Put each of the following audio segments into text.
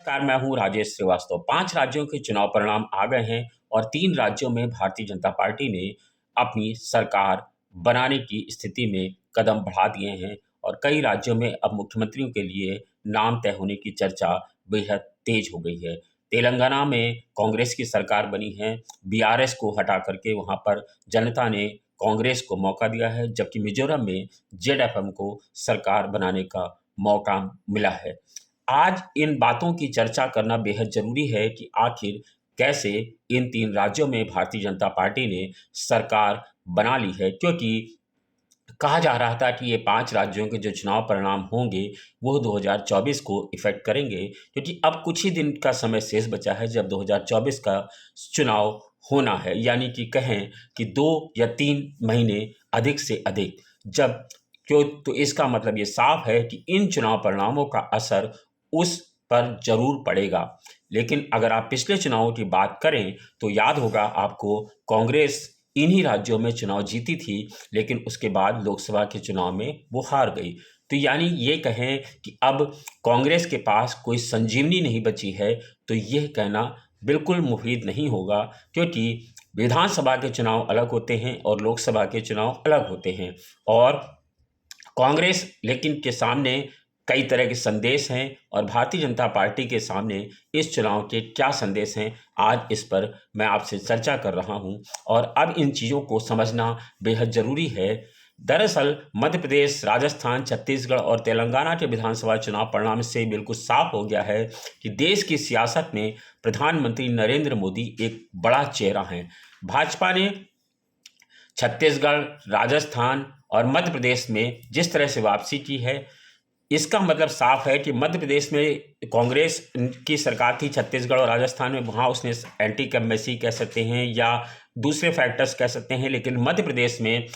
नमस्कार, मैं हूँ राजेश श्रीवास्तव। 5 राज्यों के चुनाव परिणाम आ गए हैं और 3 राज्यों में भारतीय जनता पार्टी ने अपनी सरकार बनाने की स्थिति में कदम बढ़ा दिए हैं और कई राज्यों में अब मुख्यमंत्रियों के लिए नाम तय होने की चर्चा बेहद तेज हो गई है। तेलंगाना में कांग्रेस की सरकार बनी है, बीआरएस को हटा करके वहाँ पर जनता ने कांग्रेस को मौका दिया है, जबकि मिजोरम में जेडएफएम को सरकार बनाने का मौका मिला है। आज इन बातों की चर्चा करना बेहद ज़रूरी है कि आखिर कैसे इन 3 राज्यों में भारतीय जनता पार्टी ने सरकार बना ली है, क्योंकि कहा जा रहा था कि ये 5 राज्यों के जो चुनाव परिणाम होंगे, वो 2024 को इफ़ेक्ट करेंगे, क्योंकि अब कुछ ही दिन का समय शेष बचा है जब 2024 का चुनाव होना है। यानी कि कहें कि 2 या 3 महीने अधिक से अधिक जब क्यों तो इसका मतलब ये साफ है कि इन चुनाव परिणामों का असर उस पर ज़रूर पड़ेगा। लेकिन अगर आप पिछले चुनावों की बात करें, तो याद होगा आपको कांग्रेस इन्हीं राज्यों में चुनाव जीती थी, लेकिन उसके बाद लोकसभा के चुनाव में वो हार गई। तो यानी ये कहें कि अब कांग्रेस के पास कोई संजीवनी नहीं बची है, तो यह कहना बिल्कुल मुफीद नहीं होगा, क्योंकि विधानसभा के चुनाव अलग होते हैं और लोकसभा के चुनाव अलग होते हैं। और कांग्रेस लेकिन के सामने कई तरह के संदेश हैं और भारतीय जनता पार्टी के सामने इस चुनाव के क्या संदेश हैं, आज इस पर मैं आपसे चर्चा कर रहा हूं और अब इन चीज़ों को समझना बेहद ज़रूरी है। दरअसल मध्य प्रदेश, राजस्थान, छत्तीसगढ़ और तेलंगाना के विधानसभा चुनाव परिणाम से बिल्कुल साफ हो गया है कि देश की सियासत में प्रधानमंत्री नरेंद्र मोदी एक बड़ा चेहरा हैं। भाजपा ने छत्तीसगढ़, राजस्थान और मध्य प्रदेश में जिस तरह से वापसी की है, इसका मतलब साफ है कि मध्य प्रदेश में कांग्रेस की सरकार थी, छत्तीसगढ़ और राजस्थान में वहाँ उसने एंटी इनकम्बेंसी कह सकते हैं या दूसरे फैक्टर्स कह सकते हैं, लेकिन मध्य प्रदेश में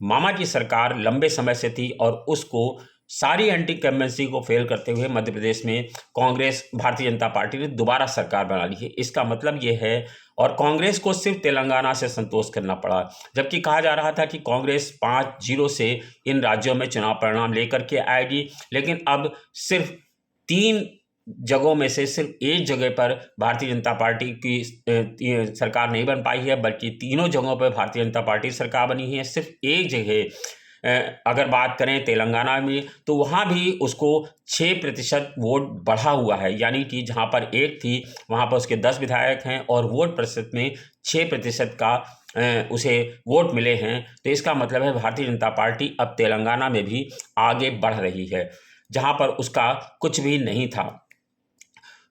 मामा की सरकार लंबे समय से थी और उसको सारी एंटी इनकम्बेंसी को फेल करते हुए मध्य प्रदेश में कांग्रेस भारतीय जनता पार्टी ने दोबारा सरकार बना ली है। इसका मतलब ये है, और कांग्रेस को सिर्फ तेलंगाना से संतोष करना पड़ा, जबकि कहा जा रहा था कि कांग्रेस 5-0 से इन राज्यों में चुनाव परिणाम लेकर के आएगी, लेकिन अब सिर्फ 3 जगहों में से सिर्फ एक जगह पर भारतीय जनता पार्टी की सरकार नहीं बन पाई है, बल्कि तीनों जगहों पर भारतीय जनता पार्टी सरकार बनी है। सिर्फ एक जगह अगर बात करें तेलंगाना में, तो वहाँ भी उसको 6% वोट बढ़ा हुआ है, यानी कि जहाँ पर 1 थी वहाँ पर उसके 10 विधायक हैं और वोट प्रतिशत में 6% का उसे वोट मिले हैं। तो इसका मतलब है भारतीय जनता पार्टी अब तेलंगाना में भी आगे बढ़ रही है, जहाँ पर उसका कुछ भी नहीं था।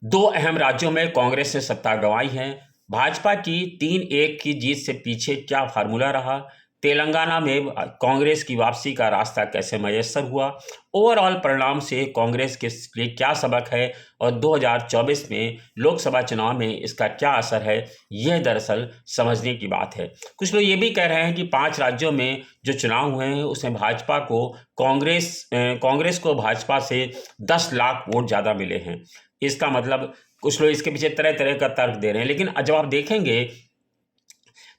2 अहम राज्यों में कांग्रेस ने सत्ता गंवाई है। भाजपा की 3-1 की जीत से पीछे क्या फार्मूला रहा? तेलंगाना में कांग्रेस की वापसी का रास्ता कैसे मयस्सर हुआ? ओवरऑल परिणाम से कांग्रेस के लिए क्या सबक है और 2024 में लोकसभा चुनाव में इसका क्या असर है, यह दरअसल समझने की बात है। कुछ लोग ये भी कह रहे हैं कि 5 राज्यों में जो चुनाव हुए हैं उसमें भाजपा को कांग्रेस को भाजपा से 10 लाख वोट ज़्यादा मिले हैं। इसका मतलब कुछ लोग इसके पीछे तरह तरह का तर्क दे रहे हैं, लेकिन जब आप देखेंगे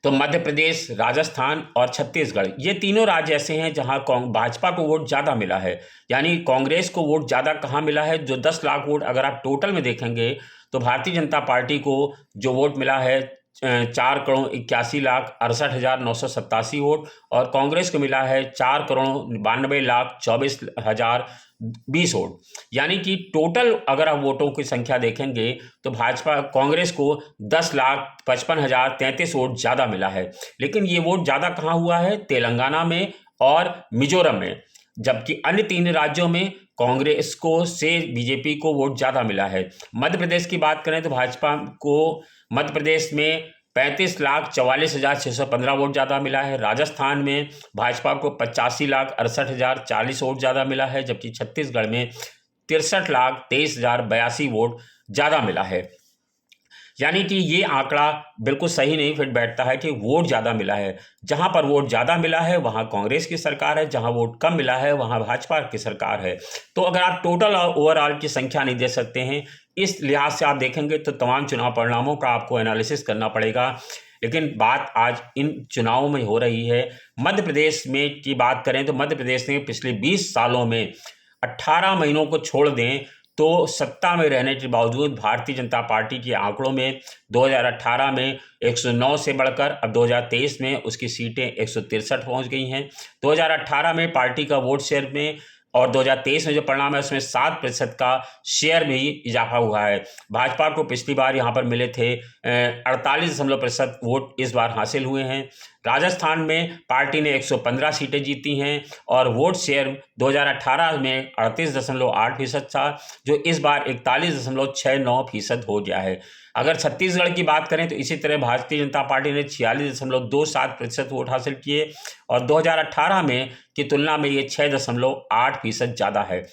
तो मध्य प्रदेश, राजस्थान और छत्तीसगढ़, ये तीनों राज्य ऐसे हैं जहां भाजपा को वोट ज़्यादा मिला है। यानी कांग्रेस को वोट ज़्यादा कहाँ मिला है? जो 10 लाख वोट अगर आप टोटल में देखेंगे, तो भारतीय जनता पार्टी को जो वोट मिला है 4,81,68,987 वोट और कांग्रेस को मिला है 4,92,24,020 वोट। यानी कि टोटल अगर आप वोटों की संख्या देखेंगे तो भाजपा कांग्रेस को 10,55,033 वोट ज़्यादा मिला है। लेकिन ये वोट ज़्यादा कहाँ हुआ है? तेलंगाना में और मिजोरम में, जबकि अन्य 3 राज्यों में कांग्रेस को से बीजेपी को वोट ज़्यादा मिला है। मध्य प्रदेश की बात करें तो भाजपा को मध्य प्रदेश में 35,44,615 वोट ज़्यादा मिला है। राजस्थान में भाजपा को 85,68,040 वोट ज़्यादा मिला है, जबकि छत्तीसगढ़ में 63,23,082 वोट ज़्यादा मिला है। यानी कि ये आंकड़ा बिल्कुल सही नहीं फिट बैठता है कि वोट ज़्यादा मिला है। जहाँ पर वोट ज़्यादा मिला है वहाँ कांग्रेस की सरकार है, जहाँ वोट कम मिला है वहाँ भाजपा की सरकार है। तो अगर आप टोटल और ओवरऑल की संख्या नहीं दे सकते हैं, इस लिहाज से आप देखेंगे तो तमाम चुनाव परिणामों का आपको एनालिसिस करना पड़ेगा। लेकिन बात आज इन चुनावों में हो रही है। मध्य प्रदेश में की बात करें तो मध्य प्रदेश ने पिछले 20 सालों में 18 महीनों को छोड़ दें तो सत्ता में रहने के बावजूद भारतीय जनता पार्टी के आंकड़ों में 2018 में 109 से बढ़कर अब 2023 में उसकी सीटें 163 पहुंच गई हैं। 2018 में पार्टी का वोट शेयर में और 2023 में जो परिणाम है उसमें 7% का शेयर में ही इजाफा हुआ है। भाजपा को पिछली बार यहाँ पर मिले थे 48% वोट इस बार हासिल हुए हैं। राजस्थान में पार्टी ने 115 सीटें जीती हैं और वोट शेयर 2018 में 38.8% था, जो इस बार 41.69% हो गया है। अगर छत्तीसगढ़ की बात करें तो इसी तरह भारतीय जनता पार्टी ने 46.27% वोट हासिल किए और 2018 में की तुलना में ये 6.8% ज़्यादा है।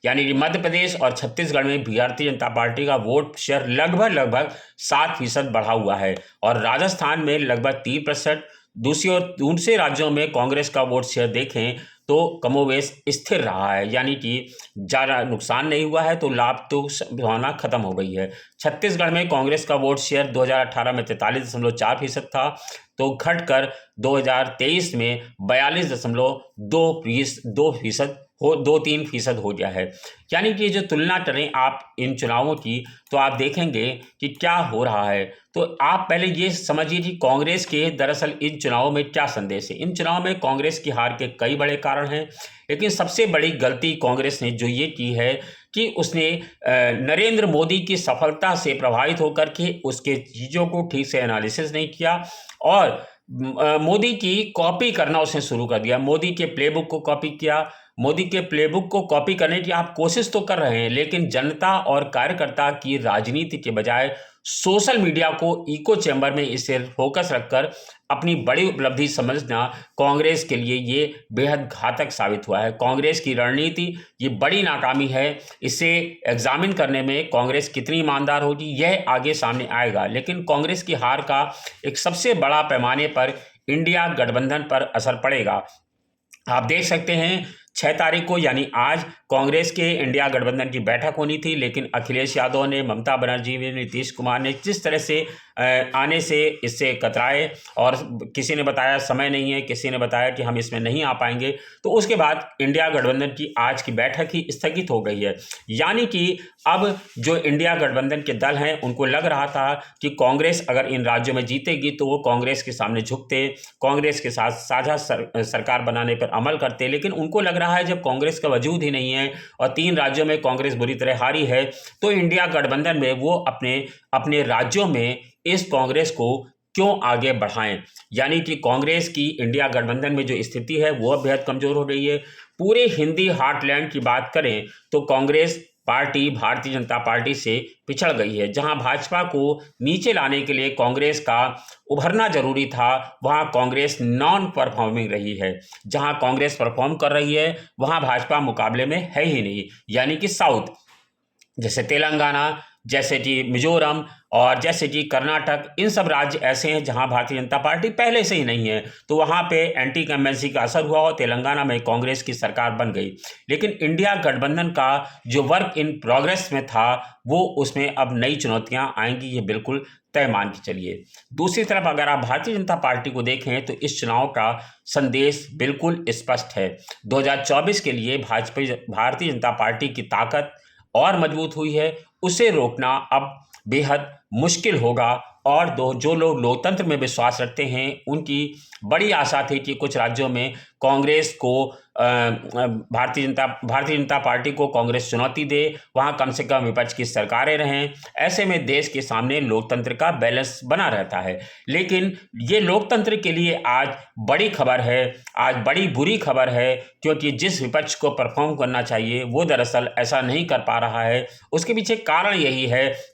यानी कि मध्य प्रदेश और छत्तीसगढ़ में भारतीय जनता पार्टी का वोट शेयर लगभग 7% बढ़ा हुआ है और राजस्थान में लगभग 3%। दूसरे राज्यों में कांग्रेस का वोट शेयर देखें तो कमोवेश स्थिर रहा है, यानी कि ज़्यादा नुकसान नहीं हुआ है, तो लाभ तो संभावना खत्म हो गई है। छत्तीसगढ़ में कांग्रेस का वोट शेयर 2018 में 43.4% था, तो घटकर 2023 में 42.2% 2-3% हो गया है। यानी कि जो तुलना करें आप इन चुनावों की तो आप देखेंगे कि क्या हो रहा है। तो आप पहले ये समझिए कि कांग्रेस के दरअसल इन चुनावों में क्या संदेश है। इन चुनाव में कांग्रेस की हार के कई बड़े कारण हैं, लेकिन सबसे बड़ी गलती कांग्रेस ने जो ये की है कि उसने नरेंद्र मोदी की सफलता से प्रभावित होकर के उसके चीज़ों को ठीक से एनालिसिस नहीं किया और मोदी की कॉपी करना उसने शुरू कर दिया। मोदी के प्लेबुक को कॉपी किया। मोदी के प्लेबुक को कॉपी करने की आप कोशिश तो कर रहे हैं, लेकिन जनता और कार्यकर्ता की राजनीति के बजाय सोशल मीडिया को इको चैम्बर में इसे फोकस रखकर अपनी बड़ी उपलब्धि समझना कांग्रेस के लिए ये बेहद घातक साबित हुआ है। कांग्रेस की रणनीति ये बड़ी नाकामी है। इसे एग्जामिन करने में कांग्रेस कितनी ईमानदार होगी यह आगे सामने आएगा, लेकिन कांग्रेस की हार का एक सबसे बड़ा पैमाने पर इंडिया गठबंधन पर असर पड़ेगा। आप देख सकते हैं 6 तारीख को यानी आज कांग्रेस के इंडिया गठबंधन की बैठक होनी थी, लेकिन अखिलेश यादव ने, ममता बनर्जी ने, नीतीश कुमार ने जिस तरह से आने से इससे कतराए और किसी ने बताया समय नहीं है, किसी ने बताया कि हम इसमें नहीं आ पाएंगे, तो उसके बाद इंडिया गठबंधन की आज की बैठक ही स्थगित हो गई है। यानी कि अब जो इंडिया गठबंधन के दल हैं उनको लग रहा था कि कांग्रेस अगर इन राज्यों में जीतेगी तो वो कांग्रेस के सामने झुकते, कांग्रेस के साथ साझा सरकार बनाने पर अमल करते, लेकिन उनको लग रहा है जब कांग्रेस का वजूद ही नहीं है और 3 राज्यों में कांग्रेस बुरी तरह हारी है तो इंडिया गठबंधन में वो अपने राज्यों में इस कांग्रेस को क्यों आगे बढ़ाएं। यानी कि कांग्रेस की इंडिया गठबंधन में जो स्थिति है वो बेहद कमजोर हो रही है। पूरे हिंदी हार्टलैंड की बात करें तो कांग्रेस पार्टी भारतीय जनता पार्टी से पिछड़ गई है। जहां भाजपा को नीचे लाने के लिए कांग्रेस का उभरना जरूरी था, वहां कांग्रेस नॉन परफॉर्मिंग रही है। जहां कांग्रेस परफॉर्म कर रही है वहां भाजपा मुकाबले में है ही नहीं। यानी कि साउथ जैसे तेलंगाना, जैसे कि मिजोरम और जैसे कि कर्नाटक, इन सब राज्य ऐसे हैं जहां भारतीय जनता पार्टी पहले से ही नहीं है, तो वहां पे एंटी कमेंसी का असर हुआ और तेलंगाना में कांग्रेस की सरकार बन गई। लेकिन इंडिया गठबंधन का जो वर्क इन प्रोग्रेस में था वो उसमें अब नई चुनौतियां आएंगी, ये बिल्कुल तय मान के चलिए। दूसरी तरफ अगर आप भारतीय जनता पार्टी को देखें तो इस चुनाव का संदेश बिल्कुल स्पष्ट है। 2024 के लिए भारतीय जनता पार्टी की ताकत और मजबूत हुई है, उसे रोकना अब बेहद मुश्किल होगा। और जो लोग लोकतंत्र में विश्वास रखते हैं उनकी बड़ी आशा थी कि कुछ राज्यों में कांग्रेस को भारतीय जनता पार्टी को कांग्रेस चुनौती दे, वहां कम से कम विपक्ष की सरकारें रहें, ऐसे में देश के सामने लोकतंत्र का बैलेंस बना रहता है। लेकिन ये लोकतंत्र के लिए आज बड़ी खबर है, आज बड़ी बुरी खबर है, क्योंकि जिस विपक्ष को परफॉर्म करना चाहिए वो दरअसल ऐसा नहीं कर पा रहा है। उसके पीछे कारण यही है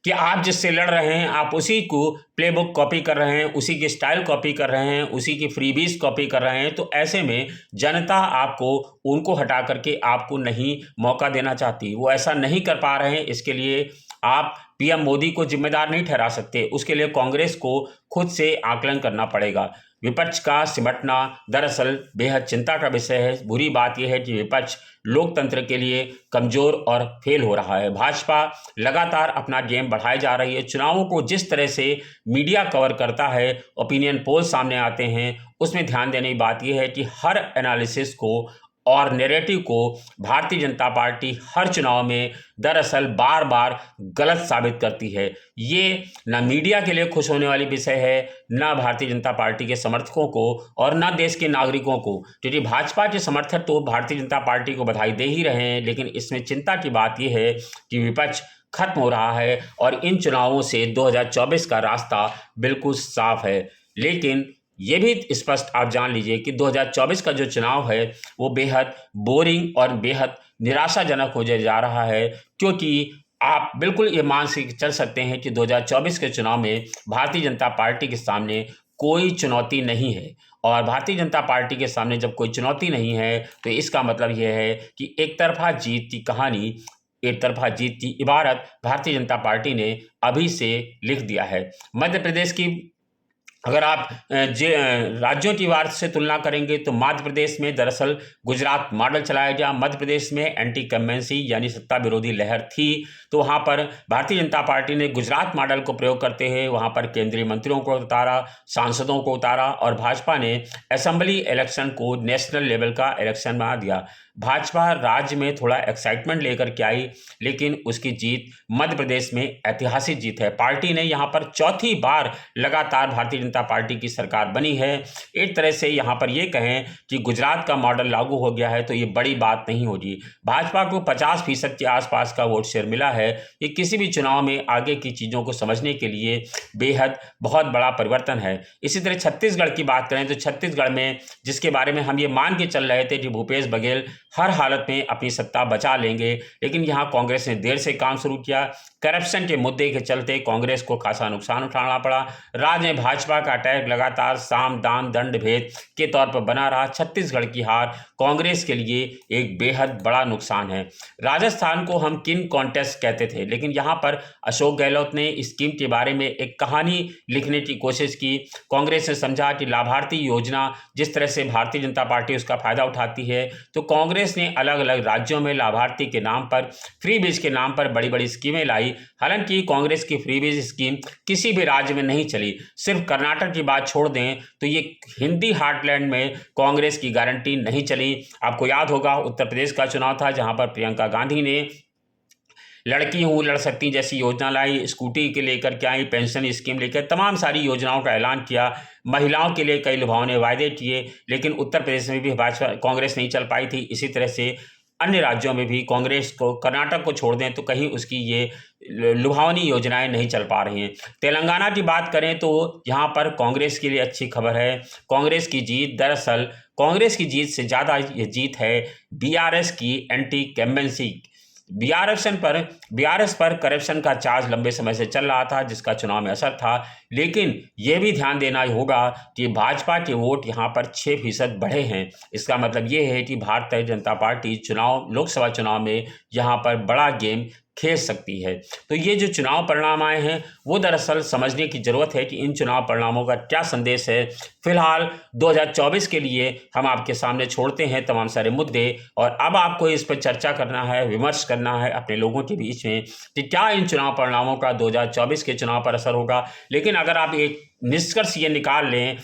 कि आप जिससे लड़ रहे हैं आप उसी को प्लेबुक कॉपी कर रहे हैं, उसी की स्टाइल कॉपी कर रहे हैं, उसी की फ्रीबीज कॉपी कर रहे हैं। तो ऐसे में जनता आपको उनको हटा करके आपको नहीं मौका देना चाहती, वो ऐसा नहीं कर पा रहे हैं। इसके लिए आप पीएम मोदी को जिम्मेदार नहीं ठहरा सकते, उसके लिए कांग्रेस को खुद से आकलन करना पड़ेगा। विपक्ष का सिमटना दरअसल बेहद चिंता का विषय है। बुरी बात यह है कि विपक्ष लोकतंत्र के लिए कमजोर और फेल हो रहा है। भाजपा लगातार अपना गेम बढ़ाए जा रही है। चुनावों को जिस तरह से मीडिया कवर करता है, ओपिनियन पोल सामने आते हैं, उसमें ध्यान देने की बात यह है कि हर एनालिसिस को और नैरेटिव को भारतीय जनता पार्टी हर चुनाव में दरअसल बार बार गलत साबित करती है। ये ना मीडिया के लिए खुश होने वाली विषय है, ना भारतीय जनता पार्टी के समर्थकों को और ना देश के नागरिकों को, क्योंकि भाजपा के समर्थक तो भारतीय जनता पार्टी को बधाई दे ही रहे हैं, लेकिन इसमें चिंता की बात यह है कि विपक्ष खत्म हो रहा है और इन चुनावों से 2024 का रास्ता बिल्कुल साफ है। लेकिन ये भी स्पष्ट आप जान लीजिए कि 2024 का जो चुनाव है वो बेहद बोरिंग और बेहद निराशाजनक हो जा रहा है, क्योंकि आप बिल्कुल ये मान के चल सकते हैं कि 2024 के चुनाव में भारतीय जनता पार्टी के सामने कोई चुनौती नहीं है। और भारतीय जनता पार्टी के सामने जब कोई चुनौती नहीं है तो इसका मतलब यह है कि एक तरफा जीत की कहानी, एक तरफा जीत की इबारत भारतीय जनता पार्टी ने अभी से लिख दिया है। मध्य प्रदेश की अगर आप राज्यों की वार से तुलना करेंगे तो मध्य प्रदेश में दरअसल गुजरात मॉडल चलाया गया। मध्य प्रदेश में एंटी कमेंसी यानी सत्ता विरोधी लहर थी, तो वहाँ पर भारतीय जनता पार्टी ने गुजरात मॉडल को प्रयोग करते हुए वहाँ पर केंद्रीय मंत्रियों को उतारा, सांसदों को उतारा और भाजपा ने असेंबली इलेक्शन को नेशनल लेवल का इलेक्शन बना दिया। भाजपा राज्य में थोड़ा एक्साइटमेंट लेकर के आई, लेकिन उसकी जीत मध्य प्रदेश में ऐतिहासिक जीत है। पार्टी ने यहाँ पर चौथी बार लगातार भारतीय जनता पार्टी की सरकार बनी है। एक तरह से यहाँ पर ये कहें कि गुजरात का मॉडल लागू हो गया है तो ये बड़ी बात नहीं होगी। भाजपा को 50% के आसपास का वोट शेयर मिला है। ये किसी भी चुनाव में आगे की चीज़ों को समझने के लिए बेहद बहुत बड़ा परिवर्तन है। इसी तरह छत्तीसगढ़ की बात करें तो छत्तीसगढ़ में जिसके बारे में हम ये मान के चल रहे थे कि भूपेश बघेल हर हालत में अपनी सत्ता बचा लेंगे, लेकिन यहाँ कांग्रेस ने देर से काम शुरू किया। करप्शन के मुद्दे के चलते कांग्रेस को खासा नुकसान उठाना पड़ा। राज्य में भाजपा का अटैक लगातार साम दाम दंड भेद के तौर पर बना रहा। छत्तीसगढ़ की हार कांग्रेस के लिए एक बेहद बड़ा नुकसान है। राजस्थान को हम किंग कॉन्टेस्ट कहते थे, लेकिन यहाँ पर अशोक गहलोत ने इस स्कीम के बारे में एक कहानी लिखने की कोशिश की। कांग्रेस ने समझा कि लाभार्थी योजना जिस तरह से भारतीय जनता पार्टी उसका फायदा उठाती है, तो कांग्रेस ने अलग अलग राज्यों में लाभार्थी के नाम पर, फ्री बीज के नाम पर बड़ी बड़ी स्कीमें लाई। हालांकि कांग्रेस की फ्री बीज स्कीम किसी भी राज्य में नहीं चली। सिर्फ कर्नाटक की बात छोड़ दें तो ये हिंदी हार्टलैंड में कांग्रेस की गारंटी नहीं चली। आपको याद होगा उत्तर प्रदेश का चुनाव था जहां पर प्रियंका गांधी ने लड़की हूँ लड़ सकती जैसी योजना लाई, स्कूटी के लेकर के आई, पेंशन स्कीम लेकर तमाम सारी योजनाओं का ऐलान किया। महिलाओं के लिए कई लुभावने वायदे किए, लेकिन उत्तर प्रदेश में भी भाजपा कांग्रेस नहीं चल पाई थी। इसी तरह से अन्य राज्यों में भी कांग्रेस को, कर्नाटक को छोड़ दें तो कहीं उसकी ये लुभावनी योजनाएं नहीं चल पा रही हैं। तेलंगाना की बात करें तो यहाँ पर कांग्रेस के लिए अच्छी खबर है। कांग्रेस की जीत, दरअसल कांग्रेस की जीत से ज़्यादा ये जीत है बीआरएस की एंटी कैम्बेंसी। बीआरएस पर करप्शन का चार्ज लंबे समय से चल रहा था, जिसका चुनाव में असर था। लेकिन यह भी ध्यान देना होगा कि भाजपा के वोट यहाँ पर 6% बढ़े हैं। इसका मतलब ये है कि भारतीय जनता पार्टी लोकसभा चुनाव में यहाँ पर बड़ा गेम खेल सकती है। तो ये जो चुनाव परिणाम आए हैं वो दरअसल समझने की ज़रूरत है कि इन चुनाव परिणामों का क्या संदेश है। फिलहाल 2024 के लिए हम आपके सामने छोड़ते हैं तमाम सारे मुद्दे, और अब आपको इस पर चर्चा करना है, विमर्श करना है अपने लोगों के बीच में कि क्या इन चुनाव परिणामों का 2024 के चुनाव पर असर होगा। लेकिन अगर आप एक निष्कर्ष ये निकाल लें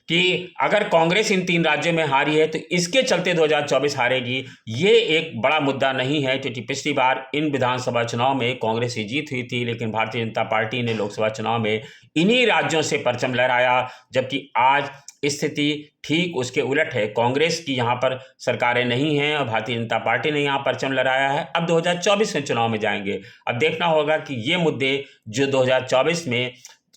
कि अगर कांग्रेस इन 3 राज्यों में हारी है तो इसके चलते 2024 हारेगी, ये एक बड़ा मुद्दा नहीं है, क्योंकि पिछली बार इन विधानसभा चुनाव में कांग्रेस की जीत हुई थी, लेकिन भारतीय जनता पार्टी ने लोकसभा चुनाव में इन्हीं राज्यों से परचम लहराया। जबकि आज स्थिति ठीक उसके उलट है। कांग्रेस की यहाँ पर सरकारें नहीं हैं और भारतीय जनता पार्टी ने यहाँ परचम लहराया है। अब 2024 के चुनाव में जाएंगे, अब देखना होगा कि ये मुद्दे जो 2024 में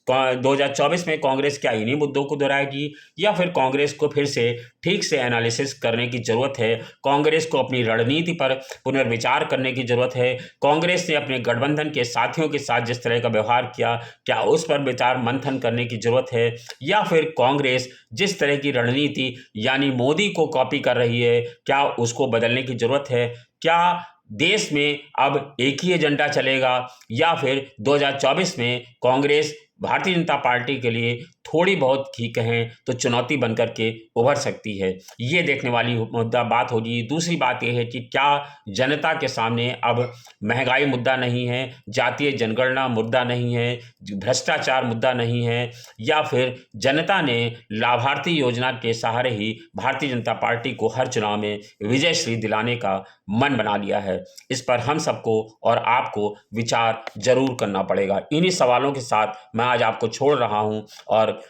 कांग्रेस क्या इन्हीं मुद्दों को दोहराएगी, या फिर कांग्रेस को फिर से ठीक से एनालिसिस करने की ज़रूरत है। कांग्रेस को अपनी रणनीति पर पुनर्विचार करने की ज़रूरत है। कांग्रेस ने अपने गठबंधन के साथियों के साथ जिस तरह का व्यवहार किया, क्या उस पर विचार मंथन करने की ज़रूरत है, या फिर कांग्रेस जिस तरह की रणनीति यानी मोदी को कॉपी कर रही है, क्या उसको बदलने की ज़रूरत है। क्या देश में अब एक ही एजेंडा चलेगा, या फिर 2024 में कांग्रेस भारतीय जनता पार्टी के लिए थोड़ी बहुत ही कहें तो चुनौती बन कर के उभर सकती है। ये देखने वाली मुद्दा बात होगी। दूसरी बात ये है कि क्या जनता के सामने अब महँगाई मुद्दा नहीं है, जातीय जनगणना मुद्दा नहीं है, भ्रष्टाचार मुद्दा नहीं है, या फिर जनता ने लाभार्थी योजना के सहारे ही भारतीय जनता पार्टी को हर चुनाव में विजयश्री दिलाने का मन बना लिया है। इस पर हम सबको और आपको विचार ज़रूर करना पड़ेगा। इन्हीं सवालों के साथ मैं आज आपको छोड़ रहा हूँ और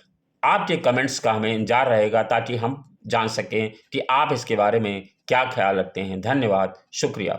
आपके कमेंट्स का हमें इंतज़ार रहेगा ताकि हम जान सकें कि आप इसके बारे में क्या ख़्याल रखते हैं। धन्यवाद, शुक्रिया।